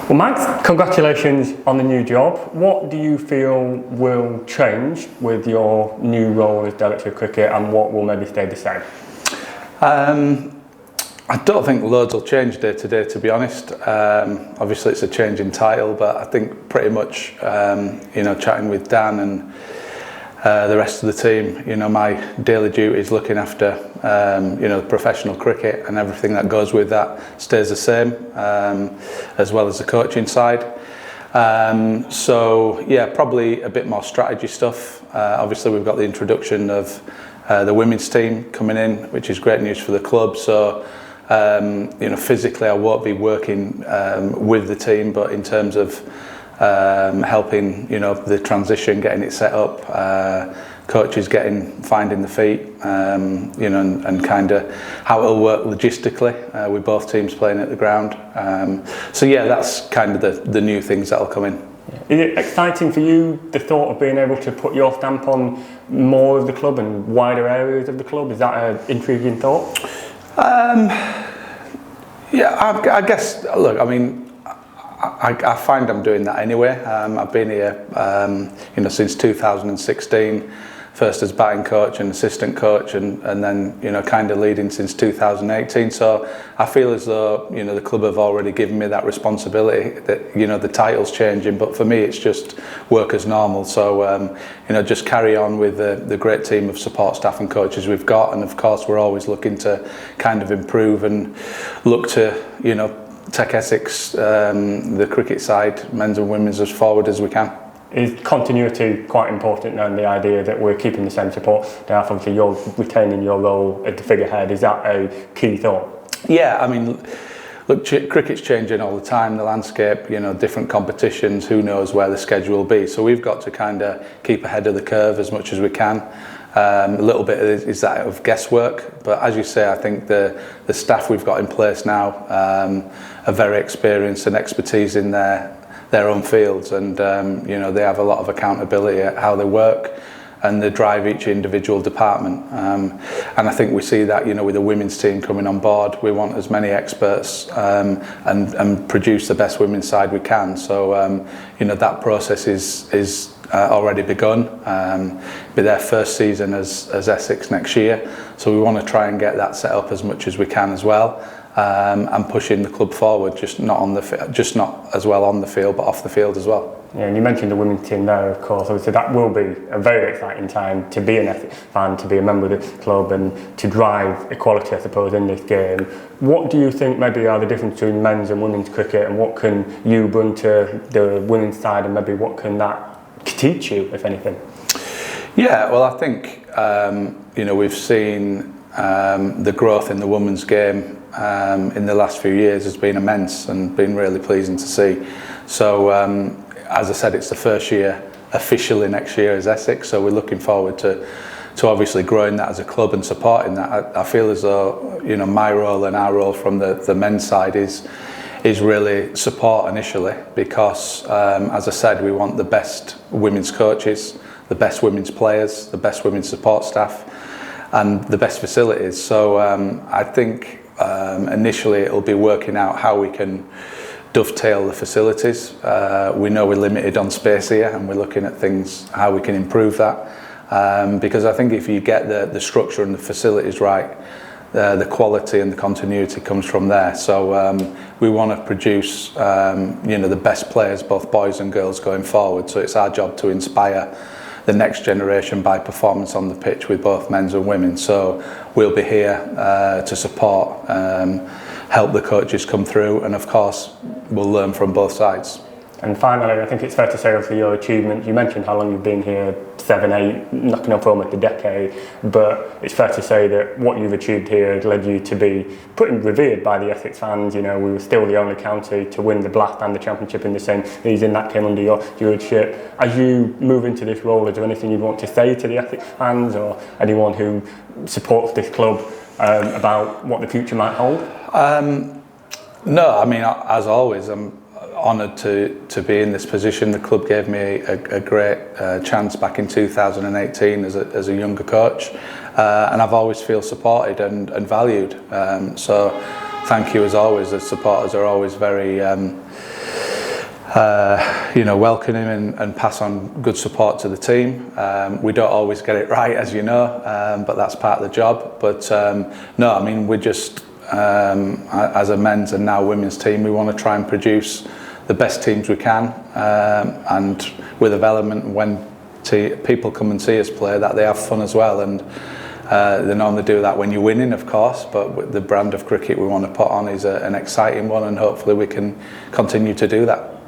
Well, Max, congratulations on the new job. What do you feel will change with your new role as Director of Cricket, and what will maybe stay the same? I don't think loads will change day to day, to be honest. Obviously it's a change in title, but I think pretty much, chatting with Dan and the rest of the team, my daily duty is looking after, professional cricket, and everything that goes with that stays the same, as well as the coaching side. So yeah, probably a bit more strategy stuff. Obviously we've got the introduction of the women's team coming in, which is great news for the club. So physically I won't be working with the team, but in terms of helping the transition, getting it set up, coaches finding the feet, and kind of how it'll work logistically with both teams playing at the ground. So yeah, that's kind of the new things that'll come in. Is it exciting for you, the thought of being able to put your stamp on more of the club and wider areas of the club? Is that an intriguing thought? Yeah, I guess, look, I mean, I find I'm doing that anyway. I've been here, since 2016, first as batting coach and assistant coach, and then, kind of leading since 2018. So I feel as though, the club have already given me that responsibility, that, the title's changing, but for me it's just work as normal. So, just carry on with the great team of support staff and coaches we've got. And of course, we're always looking to kind of improve and look to, take Essex, the cricket side, men's and women's, as forward as we can. Is continuity quite important now, and the idea that we're keeping the same support staff? Obviously you're retaining your role at the figurehead. Is that a key thought? Yeah, I mean, look, cricket's changing all the time, the landscape, different competitions, who knows where the schedule will be. So we've got to kind of keep ahead of the curve as much as we can. A little bit is that of guesswork, but as you say, I think the staff we've got in place now are very experienced and expertise in their own fields, and they have a lot of accountability at how they work, and they drive each individual department. And I think we see that, with the women's team coming on board, we want as many experts and produce the best women's side we can. So that process is already begun. Be their first season as Essex next year, so we want to try and get that set up as much as we can as well, and pushing the club forward, just not as well on the field, but off the field as well. Yeah, and you mentioned the women's team there, of course. Obviously that will be a very exciting time to be an Essex fan, to be a member of the club, and to drive equality, I suppose, in this game. What do you think maybe are the difference between men's and women's cricket, and what can you bring to the women's side, and maybe what can that teach you, if anything? Yeah, well, I think we've seen the growth in the women's game in the last few years has been immense and been really pleasing to see. So as I said, it's the first year officially next year as Essex, so we're looking forward to obviously growing that as a club and supporting that. I feel as though my role and our role from the men's side is really support initially, because as I said, we want the best women's coaches, the best women's players, the best women's support staff, and the best facilities. So I think initially it'll be working out how we can dovetail the facilities. We know we're limited on space here, and we're looking at things, how we can improve that, because I think if you get the structure and the facilities right, the quality and the continuity comes from there. So we want to produce the best players, both boys and girls, going forward. So it's our job to inspire the next generation by performance on the pitch with both men's and women. So we'll be here to support, help the coaches come through, and of course we'll learn from both sides. And finally, I think it's fair to say, obviously, your achievements, you mentioned how long you've been here, 7, 8, knocking on for almost a decade, but it's fair to say that what you've achieved here has led you to be pretty revered by the Essex fans. We were still the only county to win the Blast and the Championship in the same season. That came under your stewardship. As you move into this role, is there anything you'd want to say to the Essex fans or anyone who supports this club about what the future might hold? No, I mean, as always, I'm honoured to be in this position. The club gave me a great chance back in 2018 as a younger coach, and I've always feel supported and valued. So thank you as always. The supporters are always very you know, welcome him and pass on good support to the team. We don't always get it right, as you know, but that's part of the job. But no, I mean, we're just, as a men's and now women's team, we want to try and produce the best teams we can, and with development, when people come and see us play, that they have fun as well. And they normally do that when you're winning, of course, but the brand of cricket we want to put on is an exciting one, and hopefully we can continue to do that.